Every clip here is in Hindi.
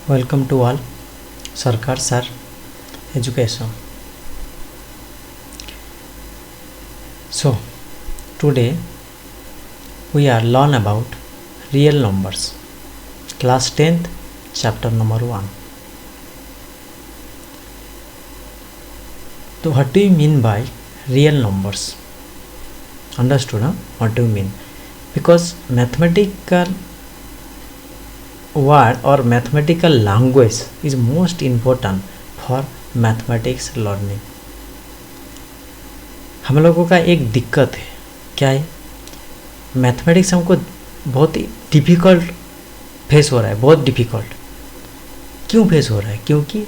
Welcome to all Sarkar Sir Education. So today we are learn about real numbers, class 10th, chapter number 1. So what do you mean by real numbers? Understood, huh? What do you mean? Because mathematical word or mathematical language is most important for mathematics learning. हम लोगों का एक दिक्कत है, क्या है? मैथमेटिक्स हमको बहुत ही डिफ़िकल्ट फेस हो रहा है, बहुत डिफ़िकल्ट। क्यों फेस हो रहा है? क्योंकि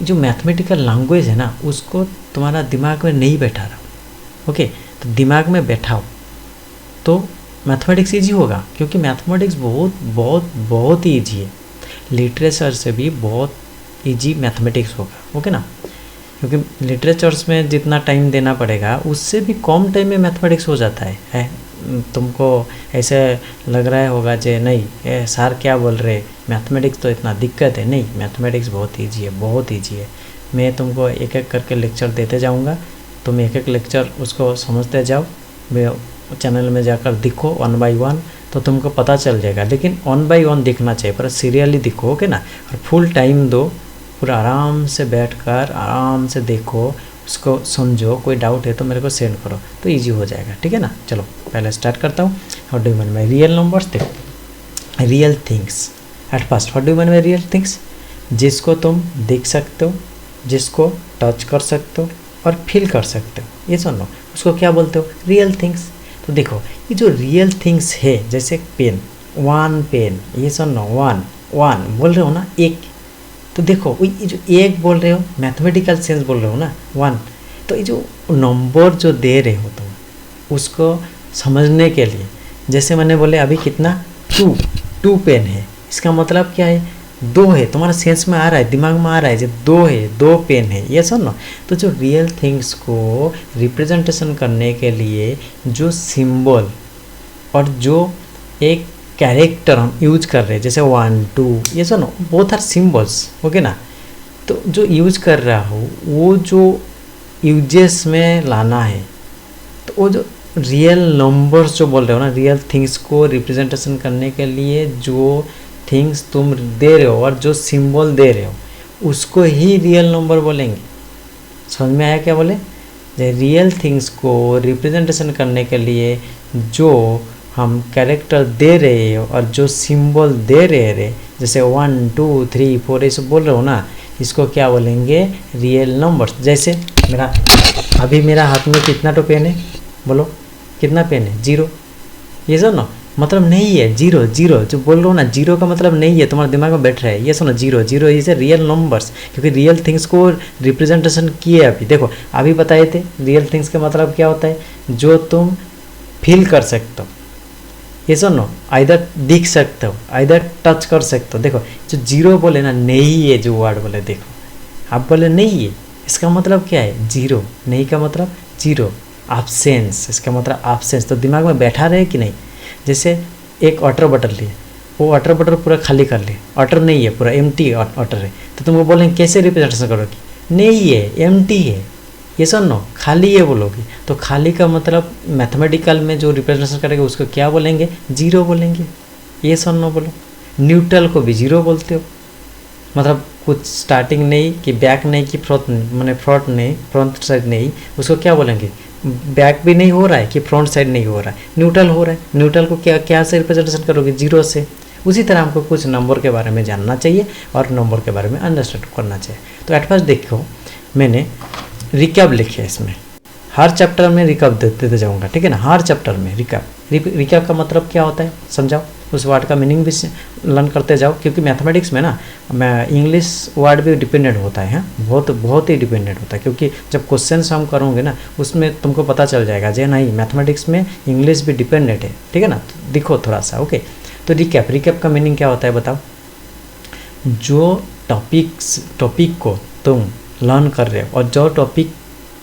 जो मैथमेटिकल लैंग्वेज है ना, उसको तुम्हारा दिमाग में नहीं बैठा रहा। ओके, तो दिमाग में बैठाओ तो मैथमेटिक्स ईजी होगा, क्योंकि मैथमेटिक्स बहुत बहुत बहुत ही ईजी है। लिटरेचर से भी बहुत ईजी मैथमेटिक्स होगा, ओके ना? क्योंकि लिटरेचर्स में जितना टाइम देना पड़ेगा उससे भी कम टाइम में मैथमेटिक्स हो जाता है। तुमको ऐसे लग रहा होगा जे नहीं सर क्या बोल रहे, मैथमेटिक्स तो इतना दिक्कत है। नहीं, मैथमेटिक्स बहुत ईजी है, बहुत ईजी है। मैं तुमको एक एक करके लेक्चर देते जाऊँगा, तुम एक एक लेक्चर उसको समझते जाओ। चैनल में जाकर दिखो 1 by 1, तो तुमको पता चल जाएगा। लेकिन 1 by 1 देखना चाहिए, पर सीरियली दिखो, ओके ना? और फुल टाइम दो, पूरा आराम से बैठकर आराम से देखो, उसको समझो। कोई डाउट है तो मेरे को सेंड करो, तो इजी हो जाएगा, ठीक है ना? चलो पहले स्टार्ट करता हूँ। How do you mean by real numbers? देखो, real things at first. How do you mean by real things? जिसको तुम देख सकते हो, जिसको टच कर सकते हो और फील कर सकते हो, ये सुनो, उसको क्या बोलते हो? Real things. तो देखो, ये जो रियल थिंग्स है, जैसे पेन, वन पेन, ये सुनो, वन वन बोल रहे हो ना, एक। तो देखो ये जो एक बोल रहे हो, मैथमेटिकल सेंस बोल रहे हो ना, वन। तो ये जो नंबर जो दे रहे हो तुम, उसको समझने के लिए, जैसे मैंने बोले अभी कितना, टू पेन है, इसका मतलब क्या है? 2 है। तुम्हारा सेंस में आ रहा है, दिमाग में आ रहा है जो 2 है, 2 पेन है, ये सुनो। तो जो रियल थिंग्स को रिप्रेजेंटेशन करने के लिए जो सिंबल और जो एक कैरेक्टर हम यूज कर रहे हैं, जैसे 1 2, ये सुनो, बोथ आर सिंबल्स, ओके ना? तो जो यूज कर रहा हो वो जो यूजेस में लाना है, तो वो जो रियल नंबर्स जो बोल रहे हो ना, रियल थिंग्स को रिप्रेजेंटेशन करने के लिए जो थिंग्स तुम दे रहे हो और जो सिंबल दे रहे हो, उसको ही रियल नंबर बोलेंगे। समझ में आया क्या बोले? रियल थिंग्स को रिप्रेजेंटेशन करने के लिए जो हम कैरेक्टर दे रहे हो और जो सिंबल दे रहे जैसे 1 2 3 4 ये सब बोल रहे हो ना, इसको क्या बोलेंगे? Real numbers. जैसे मेरा हाथ में कितना तो पेन है, बोलो कितना पेन है? 0। ये सब ना मतलब नहीं है, 0 0 जो बोल रहे हो ना, 0 का मतलब नहीं है, तुम्हारे दिमाग में बैठ रहा है। ये सुनो, 0 0 इज ए रियल नंबर्स, क्योंकि रियल थिंग्स को रिप्रेजेंटेशन किए। अभी देखो, अभी बताए थे रियल थिंग्स का मतलब क्या होता है? जो तुम फील कर सकते हो, ये सुनो, आइदर दिख सकते हो, आइदर टच कर सकते हो। देखो जो 0 बोले ना, नहीं है जो वर्ड बोले, देखो आप बोले नहीं है, इसका मतलब क्या है? 0। नहीं का मतलब 0, एब्सेंस, इसका मतलब एब्सेंस। तो दिमाग में बैठा रहे कि नहीं? जैसे एक वाटर बॉटल लिए, वो वाटर बॉटल पूरा खाली कर लिए, वाटर नहीं है, पूरा एम्प्टी वाटर है, तो तुमको बोलेंगे कैसे रिप्रेजेंटेशन करोगी? नहीं है, एम्प्टी है, ये सुनो, खाली है बोलोगी। तो खाली का मतलब मैथमेटिकल में जो रिप्रेजेंटेशन करेंगे उसको क्या बोलेंगे? 0 बोलेंगे। ये सुनो, बोलो। न्यूट्रल को भी 0 बोलते हो, मतलब कुछ स्टार्टिंग नहीं कि बैक नहीं कि फ्रंट, मैंने फ्रंट नहीं, फ्रंट साइड नहीं, उसको क्या बोलेंगे? बैक भी नहीं हो रहा है कि फ्रंट साइड नहीं हो रहा है, न्यूट्रल हो रहा है। न्यूट्रल को क्या से रिप्रेजेंटेशन करोगे? 0 से। उसी तरह हमको कुछ नंबर के बारे में जानना चाहिए और नंबर के बारे में अंडरस्टैंड करना चाहिए। तो एट फर्स्ट देखो, मैंने रिकैप लिखे है इसमें, हर चैप्टर में रिकैप देते जाऊँगा, ठीक है ना? हर चैप्टर में रिकैप का मतलब क्या होता है समझाओ, उस वर्ड का मीनिंग भी लर्न करते जाओ। क्योंकि मैथमेटिक्स में ना इंग्लिश वर्ड भी डिपेंडेंट होता है, बहुत बहुत ही डिपेंडेंट होता है। क्योंकि जब क्वेश्चन हम करोगे ना, उसमें तुमको पता चल जाएगा जे नहीं, मैथमेटिक्स में इंग्लिश भी डिपेंडेंट है, ठीक है ना? तो दिखो थोड़ा सा, ओके। तो रिकैप का मीनिंग क्या होता है बताओ? जो टॉपिक को तुम लर्न कर रहे हो और जो टॉपिक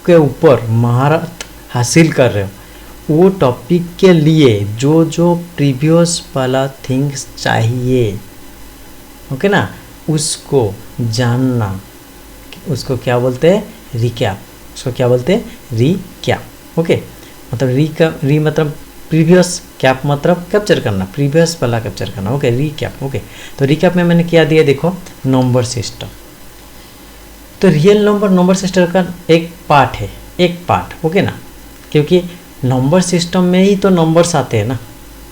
के ऊपर महारत हासिल कर रहे हो, वो टॉपिक के लिए जो प्रीवियस वाला थिंग्स चाहिए, ओके ना, उसको जानना, उसको क्या बोलते हैं, रिकैप। उसको क्या बोलते हैं, रिकैप। ओके, मतलब री मतलब प्रीवियस, कैप मतलब कैप्चर करना, प्रीवियस वाला कैप्चर करना। Okay, recap. ओके, तो रिकैप में मैंने क्या दिया, देखो नंबर सिस्टम। तो रियल नंबर सिस्टम का एक पार्ट है, एक पार्ट। ओके ना, क्योंकि नंबर सिस्टम में ही तो नंबर्स आते हैं ना।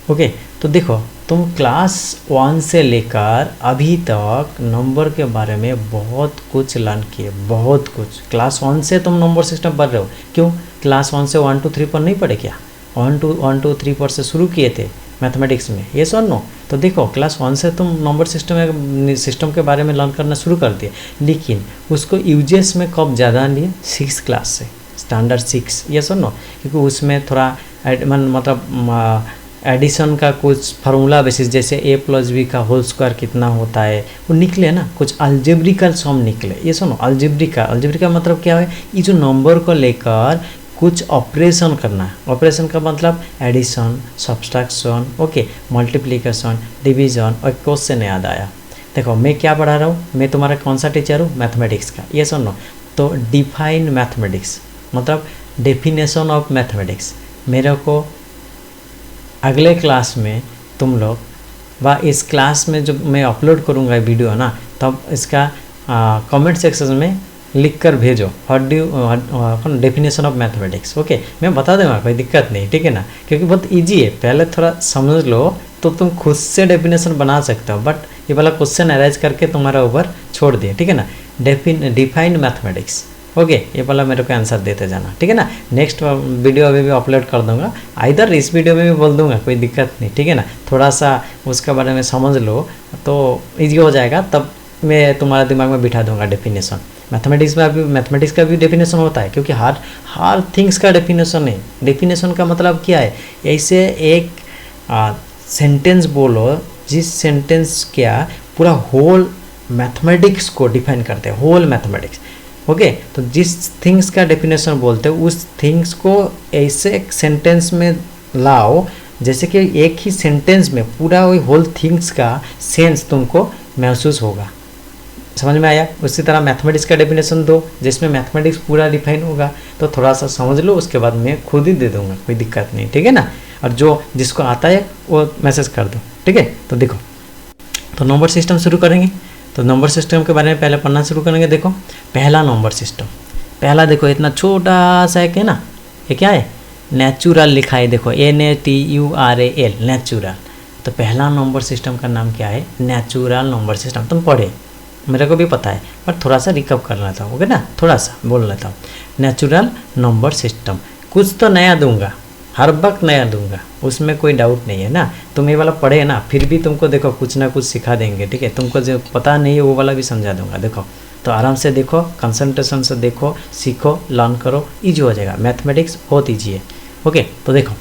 ओके, तो देखो तुम क्लास 1 से लेकर अभी तक नंबर के बारे में बहुत कुछ लर्न किए, बहुत कुछ। क्लास 1 से तुम नंबर सिस्टम पढ़ रहे हो, क्यों? क्लास 1 से 1 2 3 पर नहीं पढ़े क्या? 1 2 3 पर से शुरू किए थे मैथमेटिक्स में, ये सुन नो। तो देखो क्लास 1 से तुम नंबर सिस्टम के बारे में लर्न करना शुरू कर दिए, लेकिन उसको यूजेस में कब ज़्यादा लिए? 6 क्लास से, स्टैंडर्ड 6, ये सुन नो। क्योंकि उसमें थोड़ा मतलब एडिशन का कुछ फार्मूला बेसिस, जैसे a+b का होल स्क्वायर कितना होता है वो निकले ना, कुछ अल्जेब्रिकल सम निकले। ये सुनो, अल्जेब्रिका मतलब क्या है, ये जो नंबर को लेकर कुछ ऑपरेशन करना है। ऑपरेशन का मतलब addition, subtraction, okay, multiplication, division. और क्वेश्चन याद आया, देखो मैं क्या पढ़ा रहा हूँ, मैं तुम्हारा कौन सा टीचर हूँ? मैथमेटिक्स का। ये सुनो, तो डिफाइन मैथमेटिक्स मतलब डेफिनेशन ऑफ मैथमेटिक्स। मेरे को अगले क्लास में तुम लोग व इस क्लास में जो मैं अपलोड करूँगा वीडियो ना, तब इसका कमेंट सेक्शन में लिख कर भेजो, what do definition of mathematics. Okay, मैं बता दूँगा, कोई दिक्कत नहीं, ठीक है ना। क्योंकि बहुत इजी है, पहले थोड़ा समझ लो तो तुम खुद से डेफिनेशन बना सकते हो, बट ये वाला क्वेश्चन अरेंज करके तुम्हारा ऊपर छोड़ दिए, ठीक है ना। डिफाइन मैथमेटिक्स, ओके, ये वाला मेरे को आंसर देते जाना, ठीक है ना। नेक्स्ट वीडियो अभी भी अपलोड कर दूंगा, इधर इस वीडियो में भी बोल दूंगा, कोई दिक्कत नहीं, ठीक है ना। थोड़ा सा उसके बारे में समझ लो तो इजी हो जाएगा, तब मैं तुम्हारे दिमाग में बिठा दूंगा डेफिनेशन। मैथमेटिक्स का भी डेफिनेशन होता है, क्योंकि हर थिंग्स का डेफिनेशन है। डेफिनेशन का मतलब क्या है, ऐसे एक सेंटेंस बोलो जिस सेंटेंस क्या पूरा होल मैथमेटिक्स को डिफाइन करते हैं, होल मैथमेटिक्स। ओके, तो जिस थिंग्स का डेफिनेशन बोलते हो उस थिंग्स को ऐसे एक सेंटेंस में लाओ जैसे कि एक ही सेंटेंस में पूरा वही होल थिंग्स का सेंस तुमको महसूस होगा। समझ में आया? उसी तरह मैथमेटिक्स का डेफिनेशन दो जिसमें मैथमेटिक्स पूरा डिफाइन होगा, तो थोड़ा सा समझ लो, उसके बाद मैं खुद ही दे दूंगा, कोई दिक्कत नहीं, ठीक है ना। और जो जिसको आता है वो मैसेज कर दो, ठीक है। तो देखो, तो नंबर सिस्टम शुरू करेंगे। तो नंबर सिस्टम के बारे में पहले पढ़ना शुरू करेंगे। देखो पहला नंबर सिस्टम, पहला देखो इतना छोटा सा है ना, ये क्या है? नेचुरल लिखा है, देखो NATURAL, नेचुरल। तो पहला नंबर सिस्टम का नाम क्या है? Natural number system. तुम पढ़े, मेरे को भी पता है, पर थोड़ा सा रिकअप कर लेता हूँ, ओके ना, थोड़ा सा बोल लेता हूँ। नेचुरल नंबर सिस्टम, कुछ तो नया दूंगा, हर वक्त नया दूंगा, उसमें कोई डाउट नहीं है ना। तुम ये वाला पढ़े ना, फिर भी तुमको देखो कुछ ना कुछ सिखा देंगे, ठीक है। तुमको जो पता नहीं है वो वाला भी समझा दूंगा। देखो तो आराम से देखो, कंसंट्रेशन से देखो, सीखो, लर्न करो, ईजी हो जाएगा। मैथमेटिक्स बहुत ईजी है, ओके। तो देखो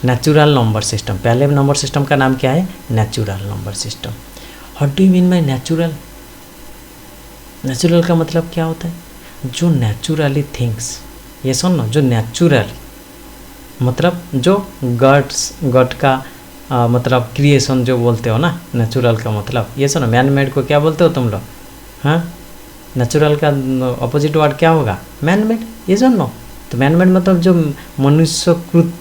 नेचुरल नंबर सिस्टम, पहले नंबर सिस्टम का नाम क्या है? Natural number system. What do you mean by natural? Natural का मतलब क्या होता है? जो नेचुरली थिंग्स, ये सुन लो, जो नेचुरल मतलब जो गॉड का मतलब क्रिएशन जो बोलते हो ना, नेचुरल का मतलब ये सुनो। मैन मेड को क्या बोलते हो तुम लोग? हाँ, नेचुरल का अपोजिट वर्ड क्या होगा? मैन मेड, ये सुनो। तो मैन मेड मतलब जो मनुष्यकृत,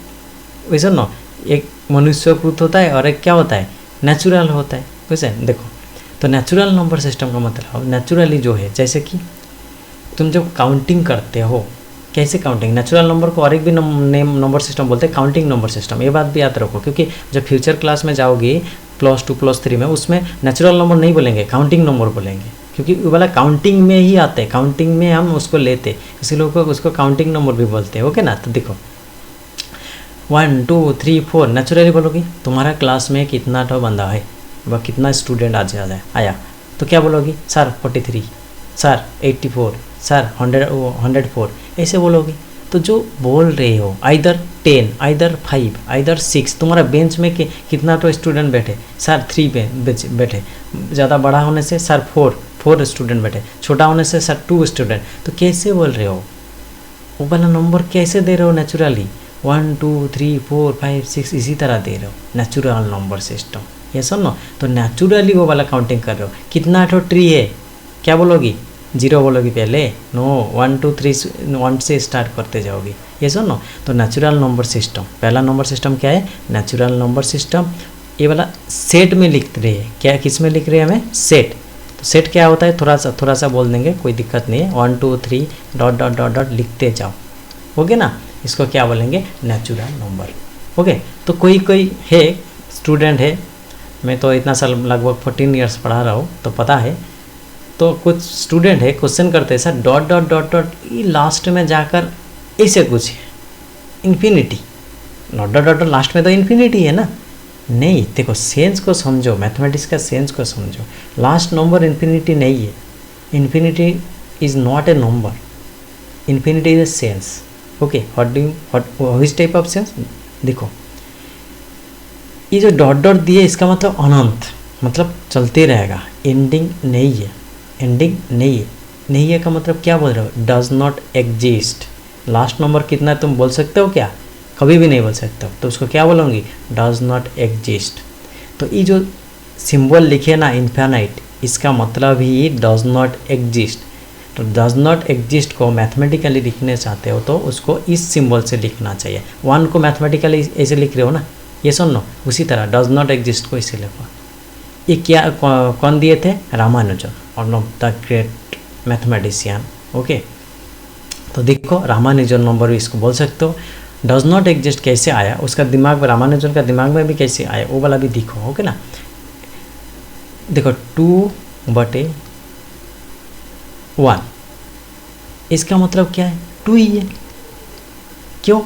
वैसे नो, एक मनुष्यकृत होता है और एक क्या होता है? नेचुरल होता है, वैसे देखो। तो नेचुरल नंबर सिस्टम का मतलब नेचुरली जो है, जैसे कि तुम जब काउंटिंग करते हो, कैसे काउंटिंग? नेचुरल नंबर को और एक भी नंबर सिस्टम बोलते हैं, काउंटिंग नंबर सिस्टम। ये बात भी याद रखो, क्योंकि जब फ्यूचर क्लास में जाओगे +2 +3 में, उसमें नेचुरल नंबर नहीं बोलेंगे, काउंटिंग नंबर बोलेंगे, क्योंकि वो वाला काउंटिंग में ही आते हैं, काउंटिंग में हम उसको लेते, इसी लोग को उसको काउंटिंग नंबर भी बोलते हैं, ओके ना। तो देखो 1 2 3 4 नेचुरली बोलोगी। तुम्हारा क्लास में कितना तो बंदा है, वह कितना स्टूडेंट आज आया, तो क्या बोलोगी? सर 43, सर 84, सर 104, ऐसे बोलोगे। तो जो बोल रहे हो आइदर 10, आइदर 5, आइदर 6, तुम्हारा बेंच में कितना तो स्टूडेंट बैठे? सर 3 बैठे। ज़्यादा बड़ा होने से सर 4 स्टूडेंट बैठे, छोटा होने से सर 2 स्टूडेंट। तो कैसे बोल रहे हो? वो वाला नंबर कैसे दे रहे हो नेचुरली? 1 2 3 4 5 6 इसी तरह दे रहे हो, नेचुरल नंबर सिस्टम। ये सुनो, तो नेचुरली वो वाला काउंटिंग कर रहे हो। कितना ठो ट्री है, क्या बोलोगी, 0 बोलोगी पहले, नो 1 2 3 1 से स्टार्ट करते जाओगी। ये सुनो, तो नेचुरल नंबर सिस्टम, पहला नंबर सिस्टम क्या है, नेचुरल नंबर सिस्टम। ये वाला सेट में लिख रहे हैं, क्या किस में लिख रहे हैं हमें, सेट। तो सेट क्या होता है, थोड़ा सा बोल देंगे, कोई दिक्कत नहीं है। 1 2 3 डॉट डॉट डॉट डॉट लिखते जाओ, ओके ना। इसको क्या बोलेंगे, नेचुरल नंबर, ओके। तो कोई है स्टूडेंट है, मैं तो इतना साल लगभग 14 ईयर्स पढ़ा रहा हूँ तो पता है। तो कुछ स्टूडेंट है क्वेश्चन करते हैं sir dot dot dot dot, ये लास्ट में जाकर ऐसे कुछ है infinity, dot dot dot last में तो इन्फिनिटी है ना। नहीं, देखो सेंस को समझो, मैथमेटिक्स का सेंस को समझो। लास्ट नंबर इन्फिनिटी नहीं है, infinity is not a number, infinity is a sense, okay. What type of sense, देखो ये जो डॉट डॉट दिए इसका मतलब अनंत, मतलब चलते रहेगा, एंडिंग नहीं है, एंडिंग नहीं है। नहीं है का मतलब क्या बोल रहे हो, does not exist. Last number कितना है तुम बोल सकते हो क्या, कभी भी नहीं बोल सकते हो, तो उसको क्या बोलूँगी, डज नॉट एग्जिस्ट। तो ये जो सिंबल लिखे ना इन्फिनाइट, इसका मतलब ही डज नॉट एग्जिस्ट। तो डज नॉट एग्जिस्ट को मैथमेटिकली लिखने चाहते हो तो उसको इस सिंबल से लिखना चाहिए। 1 को मैथमेटिकली ऐसे लिख रहे हो ना, ये सुनो, उसी तरह डज नॉट एग्जिस्ट को इसे लिखो। ये क्या कौन दिए थे, Ramanujan, one of the great mathematician, okay. तो देखो रामानुजन नंबर भी इसको बोल सकते हो। डज नॉट एग्जिस्ट कैसे आया, उसका दिमाग में, रामानुजन का दिमाग में भी कैसे आया, वो वाला भी दिखो, ओके ना। देखो 2/1, इसका मतलब क्या है, 2 ही है। क्यों,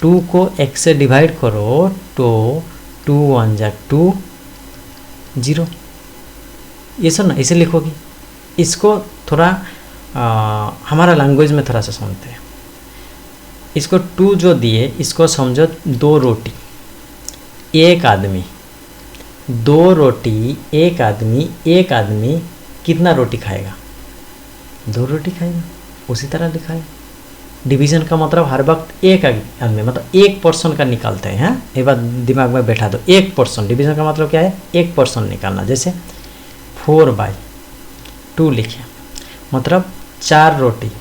2 को x से डिवाइड करो तो 2 1 जा 2 0, ये सब ना इसे लिखोगी। इसको थोड़ा हमारा लैंग्वेज में थोड़ा सा समझते हैं। इसको 2 जो दिए इसको समझो 2 रोटी एक आदमी, 2 रोटी एक आदमी कितना रोटी खाएगा, 2 रोटी खाएगा। उसी तरह लिखा है। डिवीज़न का मतलब हर वक्त एक आदमी, मतलब एक पर्सन का निकालते हैं। एक बात दिमाग में बैठा दो, एक पर्सन, डिवीज़न का मतलब क्या है, एक पर्सन निकालना। जैसे 4/2 लिखे, मतलब 4 रोटी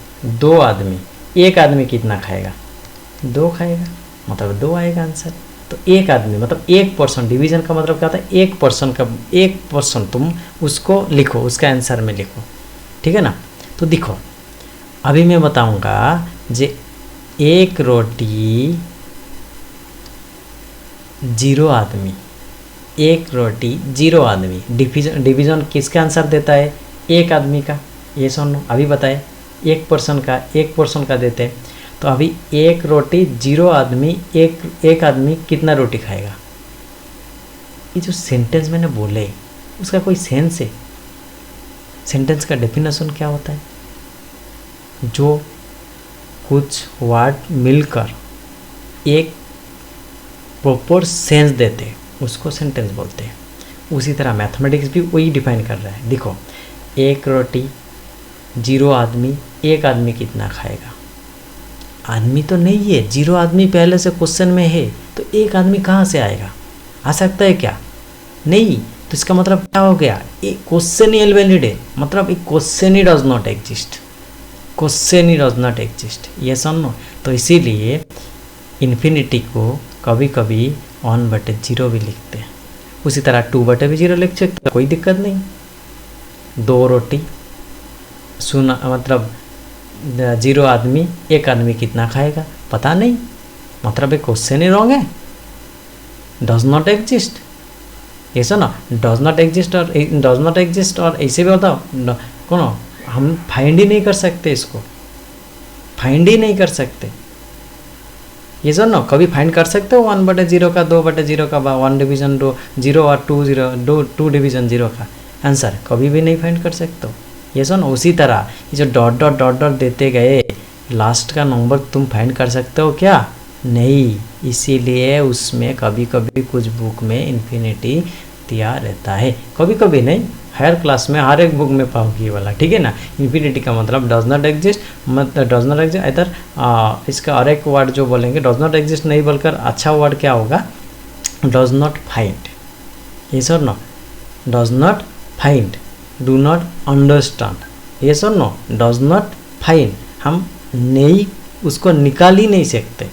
2 आदमी, एक आदमी कितना खाएगा, 2 खाएगा, मतलब 2 आएगा आंसर। तो एक आदमी मतलब एक पर्सन, डिवीज़न का मतलब क्या होता है, एक पर्सन का, एक पर्सन तुम उसको लिखो, उसका आंसर में लिखो, ठीक है ना। तो देखो अभी मैं बताऊंगा जे 1 रोटी 0 आदमी, 1 रोटी 0 आदमी, डिवीज़न किसका आंसर देता है, एक आदमी का। ये सुनो अभी बताए, एक पर्सन का देते हैं। तो अभी 1 रोटी 0 आदमी, एक आदमी कितना रोटी खाएगा। ये जो सेंटेंस मैंने बोले उसका कोई सेंस है, सेंटेंस का डेफिनेशन क्या होता है, जो कुछ वर्ड मिलकर एक प्रॉपर सेंस देते उसको सेंटेंस बोलते हैं। उसी तरह मैथमेटिक्स भी वही डिफाइन कर रहा है। देखो 1 रोटी 0 आदमी, एक आदमी कितना खाएगा, आदमी तो नहीं है, 0 आदमी पहले से क्वेश्चन में है, तो एक आदमी कहाँ से आएगा, आ सकता है क्या, नहीं। तो इसका मतलब क्या हो गया, एक क्वेश्चन ही इनवैलिड है, मतलब एक question he does not exist, question he does not exist. ये सुनो, तो इसीलिए इन्फिनिटी को कभी कभी 1/0 भी लिखते हैं। उसी तरह 2/0 लिख सकते, कोई दिक्कत नहीं। 2 रोटी सुना, मतलब 0 आदमी, एक आदमी कितना खाएगा पता नहीं, मतलब एक क्वेश्चन ही रॉन्ग है, डज नॉट एग्जिस्ट। ये सुनो, डज नॉट एग्जिस्ट और ऐसे भी बताओ कौन, हम फाइंड ही नहीं कर सकते, इसको फाइंड ही नहीं कर सकते। ये सुनो, कभी फाइंड कर सकते हो 1/0 का, 2/0 का, 1 डिवीज़न 0 और 2 डिवीज़न 0 का आंसर कभी भी नहीं फाइंड कर सकते हो। ये सुनो, उसी तरह ये जो डॉट डॉट डॉट डॉट देते गए, लास्ट का नंबर तुम फाइंड कर सकते हो क्या, नहीं। इसीलिए उसमें कभी कभी कुछ बुक में इन्फिनिटी दिया रहता है। कभी कभी नहीं, हायर क्लास में हर एक बुक में पाओगे ये वाला, ठीक है ना। इन्फिनिटी का मतलब डज नॉट एग्जिस्ट, मतलब डज नॉट एग्जिस्ट इधर इसका और एक वर्ड जो बोलेंगे डज नॉट एग्जिस्ट नहीं बोलकर अच्छा वर्ड क्या होगा, डज नॉट फाइंड, यस और no, does not find, do not understand, yes और नो, डज नॉट फाइंड, हम नहीं उसको निकाल ही नहीं सकते।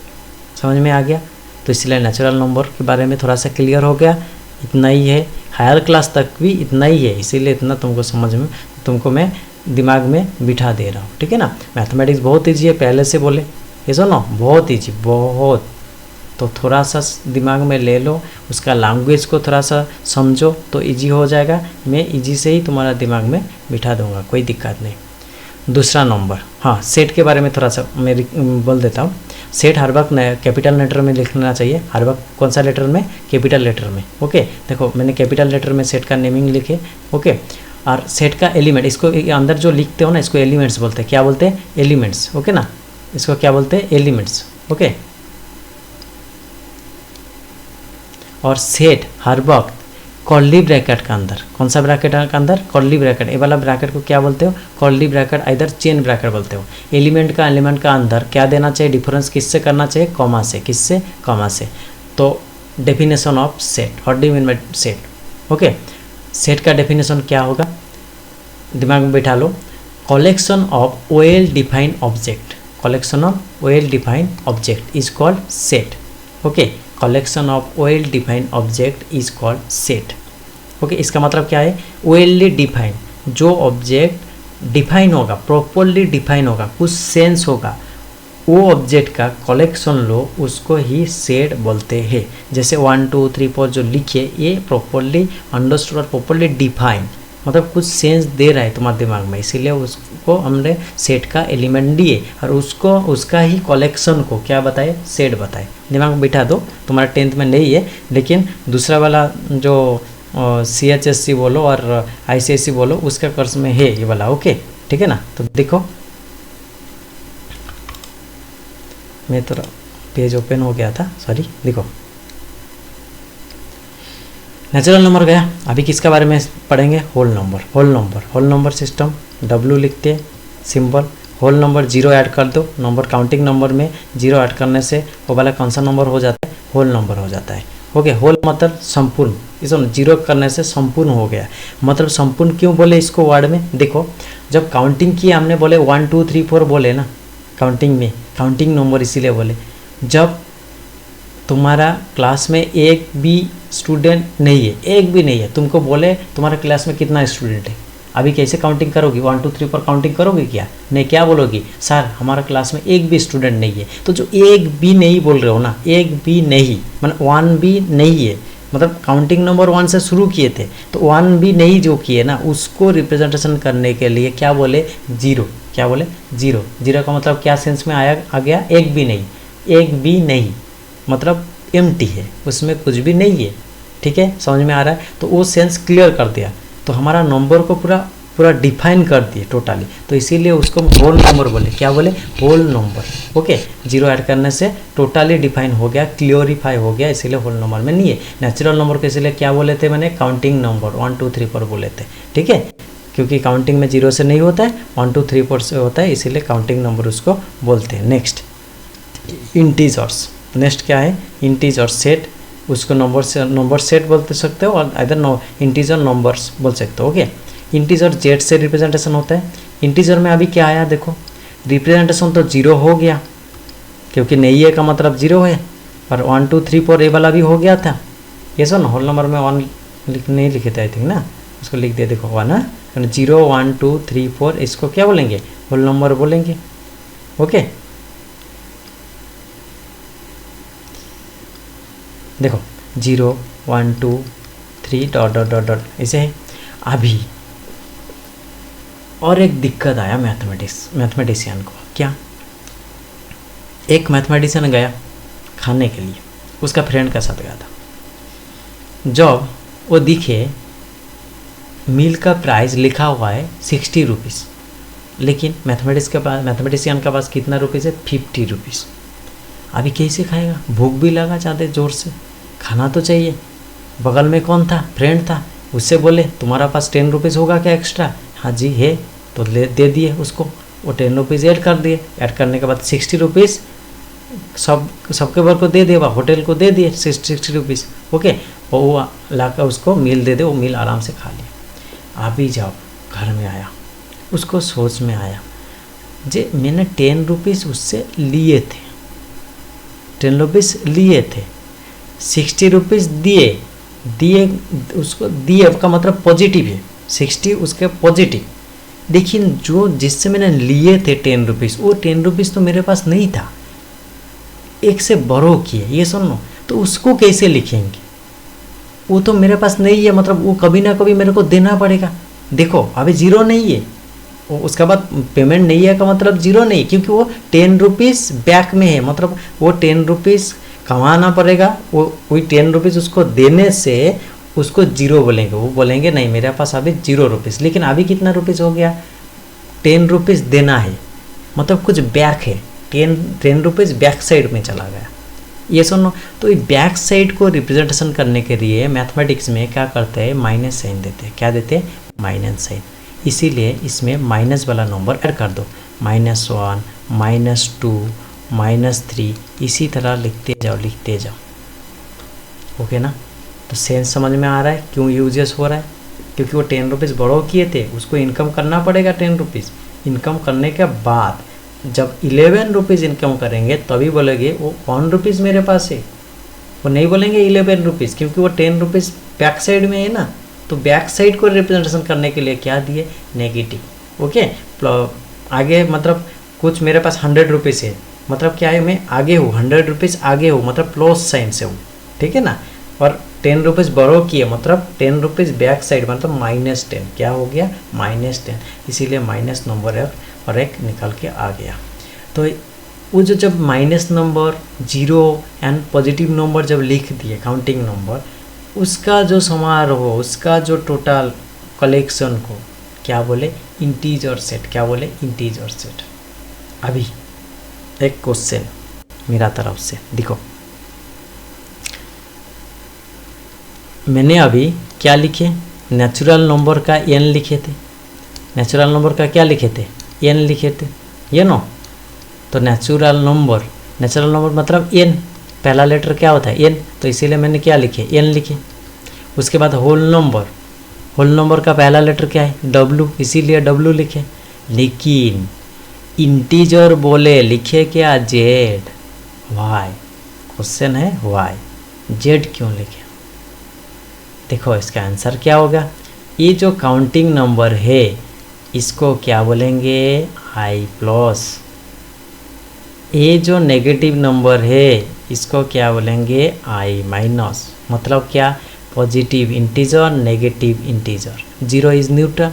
समझ में आ गया। तो इसलिए नेचुरल नंबर के बारे में थोड़ा सा क्लियर हो गया, इतना ही है। हायर क्लास तक भी इतना ही है, इसीलिए इतना तुमको समझ में, तुमको मैं दिमाग में बिठा दे रहा हूँ, ठीक है ना। मैथमेटिक्स बहुत ईजी है, पहले से बोले, ये सुनो बहुत ईजी, बहुत। तो थोड़ा सा दिमाग में ले लो, उसका लैंग्वेज को थोड़ा सा समझो तो इजी हो जाएगा। मैं इजी से ही तुम्हारा दिमाग में बिठा दूंगा, कोई दिक्कत नहीं। दूसरा नंबर, हाँ सेट के बारे में थोड़ा सा मैं बोल देता हूँ। सेट हर वक्त कैपिटल लेटर में लिखना चाहिए, हर वक्त कौन सा लेटर में, कैपिटल लेटर में, ओके। देखो मैंने कैपिटल लेटर में सेट का नेमिंग लिखे, ओके। और सेट का एलिमेंट, इसको अंदर जो लिखते हो ना इसको एलिमेंट्स बोलते हैं। क्या बोलते हैं, एलिमेंट्स, ओके ना, इसको क्या बोलते हैं, एलिमेंट्स, ओके। और सेट हर वक्त कर्ली ब्रैकेट का अंदर, कौन सा ब्रैकेट का अंदर, कर्ली ब्रैकेट, ये वाला ब्रैकेट को क्या बोलते हो, कर्ली ब्रैकेट, इधर चेन ब्रैकेट बोलते हो। एलिमेंट का अंदर क्या देना चाहिए, डिफरेंस किससे करना चाहिए, कॉमा से, किससे, कॉमा से। तो definition of set, what do you mean by set, okay. Set का डेफिनेशन क्या होगा, दिमाग में बैठा लो, collection of well defined object, collection of well defined object is called set, okay. Collection of well defined object is called set, okay. इसका मतलब क्या है, वेलली डिफाइंड, जो ऑब्जेक्ट डिफाइन होगा, प्रॉपरली डिफाइन होगा, कुछ सेंस होगा, वो ऑब्जेक्ट का कलेक्शन लो, उसको ही सेट बोलते हैं। जैसे 1 2 3 4 जो लिखे, ये प्रॉपरली अंडरस्टूड और प्रॉपरली डिफाइन, मतलब कुछ सेंस दे रहा है तुम्हारे दिमाग में, इसीलिए उसको हमने सेट का एलिमेंट दिए और उसको उसका ही कलेक्शन को क्या बताए, सेट बताए। दिमाग में बिठा दो, तुम्हारा 10th में नहीं है, लेकिन दूसरा वाला जो CHSC बोलो और ICSE बोलो उसका कोर्स में है ये वाला, ओके, ठीक है ना। तो देखो मैं थोड़ा पेज ओपन हो गया था, सॉरी। देखो नेचुरल नंबर गया, अभी किसका बारे में पढ़ेंगे, whole number. Whole number system, W लिखते हैं सिंबल, होल नंबर 0 ऐड कर दो, नंबर काउंटिंग नंबर में 0 ऐड करने से वो वाला कौन सा नंबर हो जाता है, होल नंबर हो जाता है, ओके। होल मतलब संपूर्ण, इसको 0 करने से संपूर्ण हो गया। मतलब संपूर्ण क्यों बोले इसको वर्ड में, देखो जब काउंटिंग की हमने बोले 1 2 3 4 बोले ना, काउंटिंग में, काउंटिंग नंबर इसीलिए बोले, जब तुम्हारा क्लास में एक भी स्टूडेंट नहीं है, एक भी नहीं है, तुमको बोले तुम्हारा क्लास में कितना स्टूडेंट है, अभी कैसे काउंटिंग करोगी, 1 2 3 पर काउंटिंग करोगे क्या, नहीं, क्या बोलोगी, सर हमारा क्लास में एक भी स्टूडेंट नहीं है। तो जो एक भी नहीं बोल रहे हो ना, एक भी नहीं मतलब 1 भी नहीं है, मतलब काउंटिंग नंबर 1 से शुरू किए थे, तो 1 भी नहीं जो किए ना, उसको रिप्रेजेंटेशन करने के लिए क्या बोले, 0, क्या बोले, 0 का मतलब क्या सेंस में आ गया, एक भी नहीं, एक भी नहीं मतलब एम्प्टी है, उसमें कुछ भी नहीं है, ठीक है, समझ में आ रहा है। तो वो सेंस क्लियर कर दिया, तो हमारा नंबर को पूरा डिफाइन कर दिए टोटली, तो इसीलिए उसको होल नंबर बोले, क्या बोले, होल नंबर, ओके। 0 ऐड करने से टोटली डिफाइन हो गया, क्लियरिफाई हो गया, इसीलिए होल नंबर में नहीं है। नेचुरल नंबर को इसीलिए क्या बोले थे मैंने, काउंटिंग नंबर 1 2 3 4 बोले थे, ठीक है, क्योंकि काउंटिंग में 0 से नहीं होता है, 1 2 3 4 से होता है, इसीलिए काउंटिंग नंबर उसको बोलते हैं। नेक्स्ट इंटीजर्स, नेक्स्ट क्या है, इंटीजर सेट, उसको नंबर सेट बोलते सकते हो और इधर इंटीजर नंबर्स बोल सकते हो, ओके। इंटीजर जेड से रिप्रेजेंटेशन होता है। इंटीजर में अभी क्या आया, देखो रिप्रेजेंटेशन तो 0 हो गया, क्योंकि नहीं है का मतलब 0 है, और 1 2 3 4 ये वाला भी हो गया था, ये सो ना, होल नंबर में 1 नहीं लिखे थे आई थिंक ना, उसको लिख दिया, देखो 1 है, 0 1 2 3 4 इसको क्या बोलेंगे, होल नंबर बोलेंगे, ओके। देखो 0 1 2 3 डॉट डॉट डॉट डॉट ऐसे है। अभी और एक दिक्कत आया मैथमेटिशियन को, क्या, एक मैथमेटिशियन गया खाने के लिए, उसका फ्रेंड के साथ गया था। जब वो दिखे मील का प्राइस लिखा हुआ है 60 रुपीज़, लेकिन मैथमेटिशियन के पास कितना रुपीज़ है, 50 रुपीज़। अभी कैसे खाएगा, भूख भी लगा चाहते जोर से, खाना तो चाहिए, बगल में कौन था, फ्रेंड था, उससे बोले तुम्हारा पास 10 रुपीज़ होगा क्या एक्स्ट्रा, हाँ जी है, तो ले दे दिए उसको, वो 10 रुपीज़ ऐड कर दिए, ऐड करने के बाद 60 रुपीज़ सबके बर को दे दिए, होटल को दे दिए 60 रुपीज़, ओके। और वो लाकर उसको मील दे दे, वो मील आराम से खा लिया। अभी जब घर में आया उसको सोच में आया जे मैंने 10 रुपीज़ उससे लिए थे, 10 रुपीज़ लिए थे, 60 रुपीज़ दिए उसको, दिए का मतलब पॉजिटिव है, 60 उसके पॉजिटिव, लेकिन जो जिससे मैंने लिए थे 10 रुपीज़, वो 10 रुपीज़ तो मेरे पास नहीं था, एक से बरो किए, ये सुनो, तो उसको कैसे लिखेंगे, वो तो मेरे पास नहीं है, मतलब वो कभी ना कभी मेरे को देना पड़ेगा। देखो अभी जीरो नहीं है, उसके बाद पेमेंट नहीं है का मतलब जीरो नहीं, क्योंकि वो 10 रुपीज़ बैक में है, मतलब वो 10 रुपीज़ कमाना पड़ेगा, वो वही 10 रुपीज़ उसको देने से उसको जीरो बोलेंगे, वो बोलेंगे नहीं मेरे पास अभी 0 रुपीज़, लेकिन अभी कितना रुपीज़ हो गया, 10 रुपीज़ देना है, मतलब कुछ बैक है, 10 रुपीज़ बैक साइड में चला गया, ये सुनो। तो ये बैक साइड को रिप्रेजेंटेशन करने के लिए मैथमेटिक्स में क्या करते हैं, माइनस साइन देते हैं, क्या देते हैं, माइनस साइन, इसीलिए इसमें माइनस वाला नंबर ऐड कर दो, -1, -2, -3, इसी तरह लिखते जाओ, ओके ना। तो सेंस समझ में आ रहा है क्यों यूजेस हो रहा है, क्योंकि वो 10 रुपीज़ बड़ो किए थे, उसको इनकम करना पड़ेगा 10 रुपीज़, इनकम करने के बाद जब 11 रुपीज़ इनकम करेंगे तभी बोलेंगे वो 1 रुपीज़ मेरे पास है, वो नहीं बोलेंगे 11 रुपीज़, क्योंकि वो 10 रुपीज़ बैक साइड में है ना, तो बैक साइड को रिप्रेजेंटेशन करने के लिए क्या दिए, नेगेटिव, ओके। आगे मतलब कुछ मेरे पास 100 रुपीज़ है, मतलब क्या है, मैं आगे हूँ, 100 रुपीज़ आगे हूँ, मतलब प्लस साइन से हूँ, ठीक है ना। और 10 रुपीज़ बरो किए, मतलब 10 रुपीज़ बैक साइड, मतलब -10, क्या हो गया, -10, इसीलिए माइनस नंबर है और एक निकल के आ गया। तो वो जो जब minus number, zero and positive number जब लिख दिए काउंटिंग नंबर, उसका जो समारोह, उसका जो टोटल कलेक्शन को क्या बोले, इंटीजर सेट, क्या बोले, इंटीजर सेट। अभी एक क्वेश्चन मेरा तरफ से, देखो मैंने अभी क्या लिखे, नेचुरल नंबर का n लिखे थे, नेचुरल नंबर का क्या लिखे थे, n लिखे थे, ये नो। तो नेचुरल नंबर मतलब n, पहला लेटर क्या होता है, n, तो इसीलिए मैंने क्या लिखे, n लिखे। उसके बाद होल नंबर का पहला लेटर क्या है, w, इसीलिए w लिखे। लेकिन इंटीजर बोले लिखे क्या, z, y, क्वेश्चन है y, z क्यों लिखे। देखो इसका आंसर क्या होगा, ये जो काउंटिंग नंबर है इसको क्या बोलेंगे, i+, ये जो नेगेटिव नंबर है इसको क्या बोलेंगे, i-, मतलब क्या, positive integer, negative integer, 0 is neutral.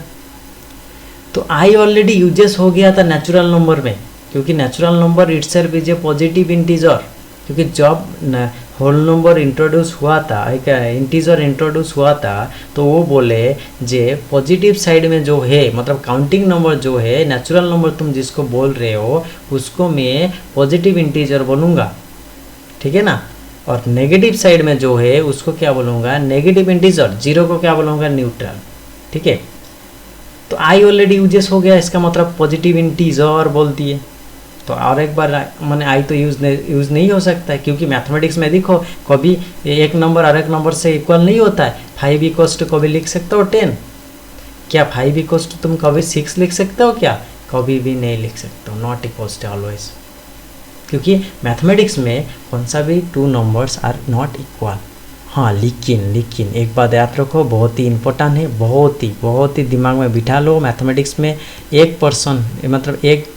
तो i ऑलरेडी यूजेस हो गया था नेचुरल नंबर में, क्योंकि natural number itself is a positive integer, क्योंकि जब होल नंबर इंट्रोड्यूस हुआ था, एक इंटीजर इंट्रोड्यूस हुआ था, तो वो बोले जे पॉजिटिव साइड में जो है, मतलब काउंटिंग नंबर जो है, नेचुरल नंबर तुम जिसको बोल रहे हो उसको मैं पॉजिटिव इंटीजर बोलूँगा, ठीक है ना। और नेगेटिव साइड में जो है उसको क्या बोलूँगा, नेगेटिव इंटीजर, 0 को क्या बोलूँगा, न्यूट्रल, ठीक है। तो आई ऑलरेडी यूजेस हो गया, इसका मतलब पॉजिटिव इंटीजर बोल दिए। तो और एक बार मैंने आई तो यूज़ नहीं हो सकता है, क्योंकि मैथमेटिक्स में देखो कभी एक नंबर और एक नंबर से इक्वल नहीं होता है। 5 इक्वल्स टू कभी लिख सकते हो 10, क्या 5 इक्वल्स टू तुम कभी 6 लिख सकते हो क्या, कभी भी नहीं लिख सकते हो, नॉट इक्वल्स टू ऑलवेज, क्योंकि मैथमेटिक्स में कौन सा भी 2 नंबर्स आर नॉट इक्वल। हाँ लेकिन एक बात याद रखो, बहुत ही इम्पोर्टेंट है, बहुत ही दिमाग में बिठा लो। मैथमेटिक्स में एक पर्सन, मतलब एक